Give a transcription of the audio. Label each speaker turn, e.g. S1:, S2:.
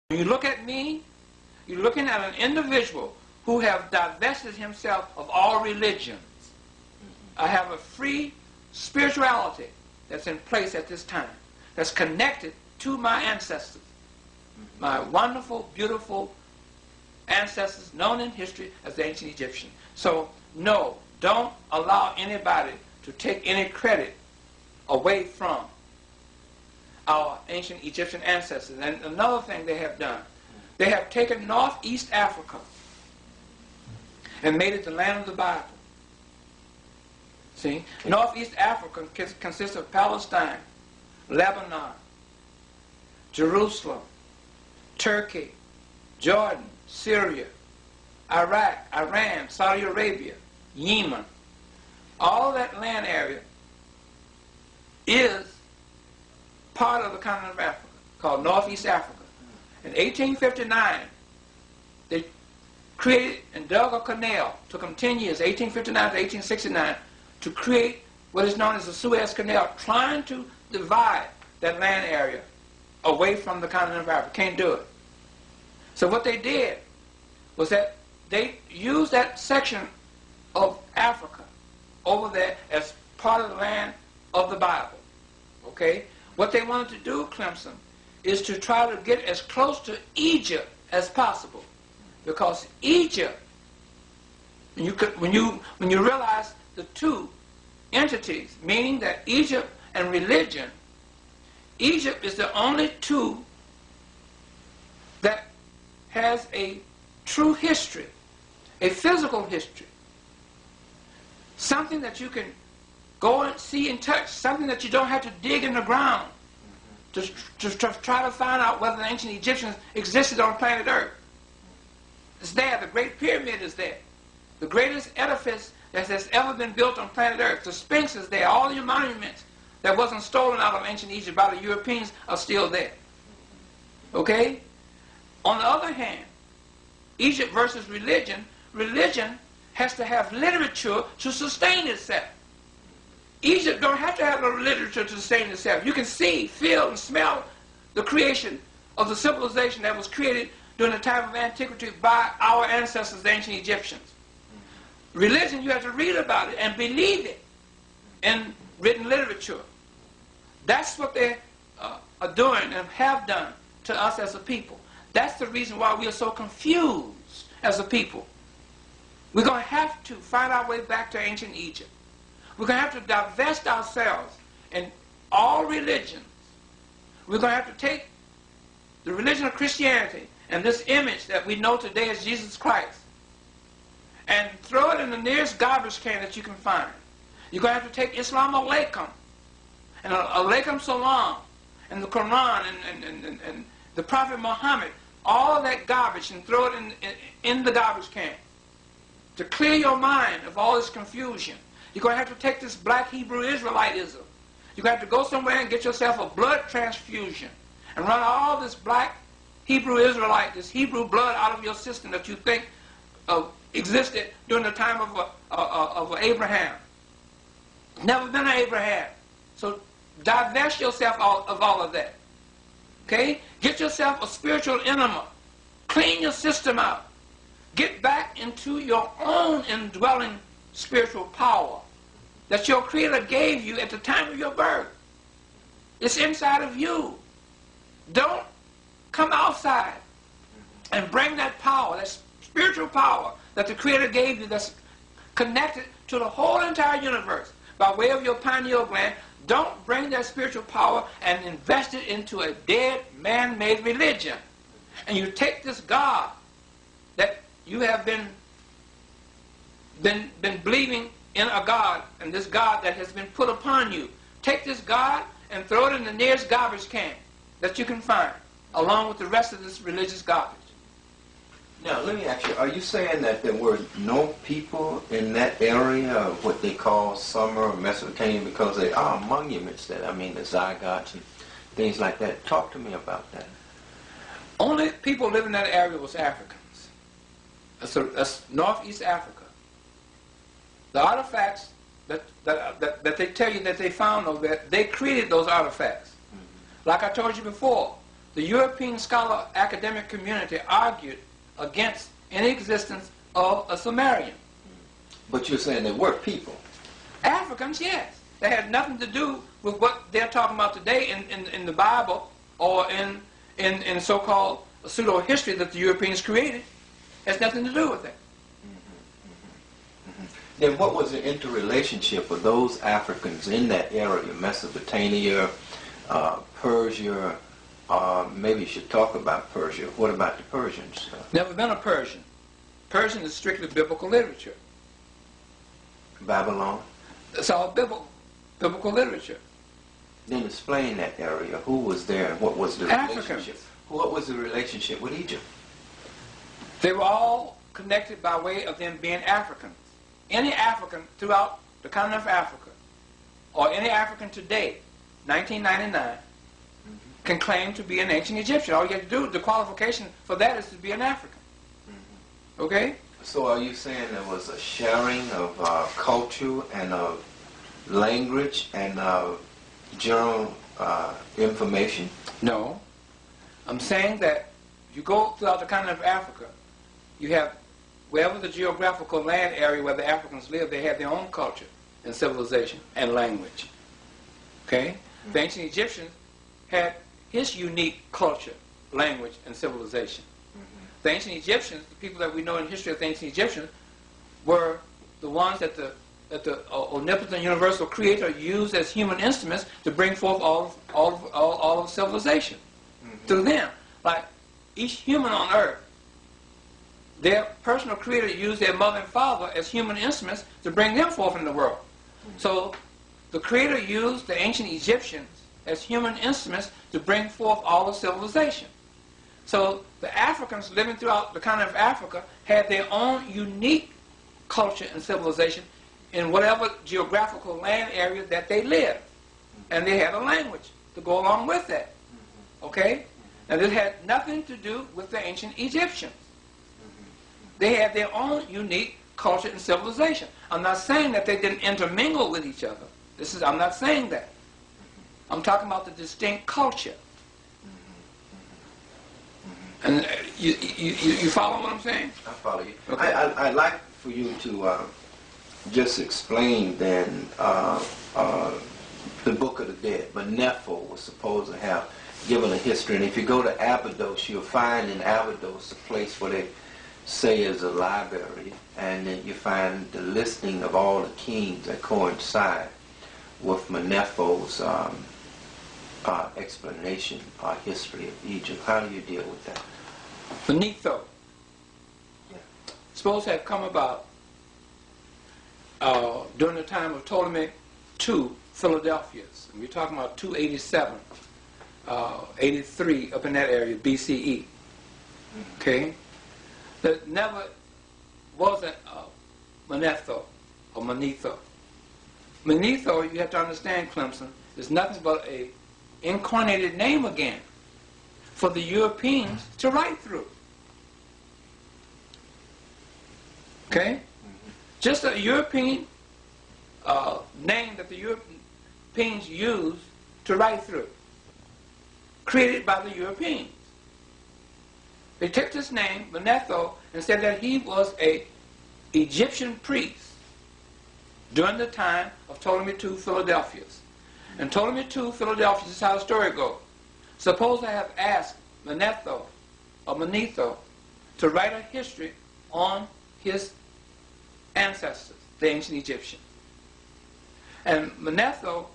S1: When you look at me, you're looking at an individual who have divested himself of all religions. I have a free spirituality that's in place at this time, that's connected to my ancestors, my wonderful, beautiful ancestors known in history as the ancient Egyptians. So, no, don't allow anybody to take any credit away from our ancient Egyptian ancestors. And another thing they have done, they have taken Northeast Africa and made it the land of the Bible. See, Northeast Africa consists of Palestine, Lebanon, Jerusalem, Turkey, Jordan, Syria, Iraq, Iran, Saudi Arabia, Yemen. All that land area is part of the continent of Africa, called Northeast Africa. In 1859, they created and dug a canal. Took them 10 years, 1859 to 1869, to create what is known as the Suez Canal, trying to divide that land area away from the continent of Africa. Can't do it. So what they did was that they used that section of Africa over there as part of the land of the Bible. Okay? What they wanted to do, Clemson, is to try to get as close to Egypt as possible. Because Egypt, when you realize the two entities, meaning that Egypt and religion, Egypt is the only two that has a true history, a physical history, something that you can go and see and touch, something that you don't have to dig in the ground to try to find out whether the ancient Egyptians existed on planet Earth. It's there. The Great Pyramid is there. The greatest edifice that has ever been built on planet Earth. The Sphinx is there. All your monuments that wasn't stolen out of ancient Egypt by the Europeans are still there. Okay? On the other hand, Egypt versus religion, religion has to have literature to sustain itself. Egypt don't have to have no literature to sustain itself. You can see, feel, and smell the creation of the civilization that was created during the time of antiquity by our ancestors, the ancient Egyptians. Religion, you have to read about it and believe it in written literature. That's what they are doing and have done to us as a people. That's the reason why we are so confused as a people. We're going to have to find our way back to ancient Egypt. We're going to have to divest ourselves in all religions. We're going to have to take the religion of Christianity and this image that we know today as Jesus Christ and throw it in the nearest garbage can that you can find. You're going to have to take Islam alaikum and alaikum salam and the Quran and the Prophet Muhammad, all of that garbage, and throw it in the garbage can to clear your mind of all this confusion. You're going to have to take this black Hebrew Israelitism. You're going to have to go somewhere and get yourself a blood transfusion and run all this black Hebrew Israelite, this Hebrew blood out of your system that you think existed during the time of Abraham. Never been an Abraham. So divest yourself of all of that. Okay? Get yourself a spiritual enema. Clean your system out. Get back into your own indwelling spiritual power that your Creator gave you at the time of your birth. It's inside of you. Don't come outside and bring that power, that spiritual power that the Creator gave you that's connected to the whole entire universe by way of your pineal gland. Don't bring that spiritual power and invest it into a dead man-made religion. And you take this God that you have been believing in a God, and this God that has been put upon you. Take this God and throw it in the nearest garbage can that you can find, along with the rest of this religious garbage.
S2: Now, let me ask you, are you saying that there were no people in that area of what they call Sumer or Mesopotamia, because there are monuments that, the zygotes and things like that? Talk to me about that.
S1: Only people living in that area was Africans. That's Northeast Africa. The artifacts that they tell you that they found over there, they created those artifacts. Like I told you before, the European scholar academic community argued against any existence of a Sumerian.
S2: But you're saying they were people.
S1: Africans, yes. They had nothing to do with what they're talking about today in the Bible or in so-called pseudo-history that the Europeans created. Has nothing to do with it.
S2: Then what was the interrelationship with those Africans in that area, Mesopotamia, Persia? Maybe you should talk about Persia. What about the Persians?
S1: Never been a Persian. Persian is strictly biblical literature.
S2: Babylon?
S1: It's all biblical literature.
S2: Then explain that area. Who was there and what was the
S1: Africans.
S2: relationship? What was the relationship with Egypt?
S1: They were all connected by way of them being Africans. Any African throughout the continent of Africa, or any African today, 1999, can claim to be an ancient Egyptian. All you have to do, the qualification for that is to be an African. Okay?
S2: So are you saying there was a sharing of culture and of language and of general information?
S1: No. I'm saying that if you go throughout the continent of Africa, you have, wherever the geographical land area where the Africans live, they have their own culture and civilization and language. Okay? The ancient Egyptians had his unique culture, language, and civilization. The ancient Egyptians, the people that we know in history of the ancient Egyptians, were the ones that the omnipotent universal creator used as human instruments to bring forth all of civilization. Through them. Like each human on earth, their personal creator used their mother and father as human instruments to bring them forth in the world. So the creator used the ancient Egyptians as human instruments to bring forth all of civilization. So the Africans living throughout the continent of Africa had their own unique culture and civilization in whatever geographical land area that they lived. And they had a language to go along with that. Okay? Now this had nothing to do with the ancient Egyptians. They had their own unique culture and civilization. I'm not saying that they didn't intermingle with each other. I'm not saying that. I'm talking about the distinct culture. And you follow what I'm saying?
S2: I follow you.
S1: Okay.
S2: I'd like for you to just explain then the Book of the Dead. Manetho was supposed to have given a history. And if you go to Abydos, you'll find in Abydos a place where they say is a library. And then you find the listing of all the kings that coincide with Manetho's explanation or history of Egypt. How do you deal with that?
S1: Manetho. Yeah. Supposed to have come about during the time of Ptolemy II Philadelphia's. And we're talking about 287, 83, up in that area, BCE. Okay? There never wasn't Manetho or Manetho. Manetho, you have to understand, Clemson, is nothing but a incarnated name again for the Europeans to write through. Okay? Just a European name that the Europeans used to write through, created by the Europeans. They took this name, Manetho, and said that he was an Egyptian priest during the time of Ptolemy II Philadelphia's. And Ptolemy II Philadelphia, this is how the story goes. Suppose I have asked Manetho or Manetho to write a history on his ancestors, the ancient Egyptians. And Manetho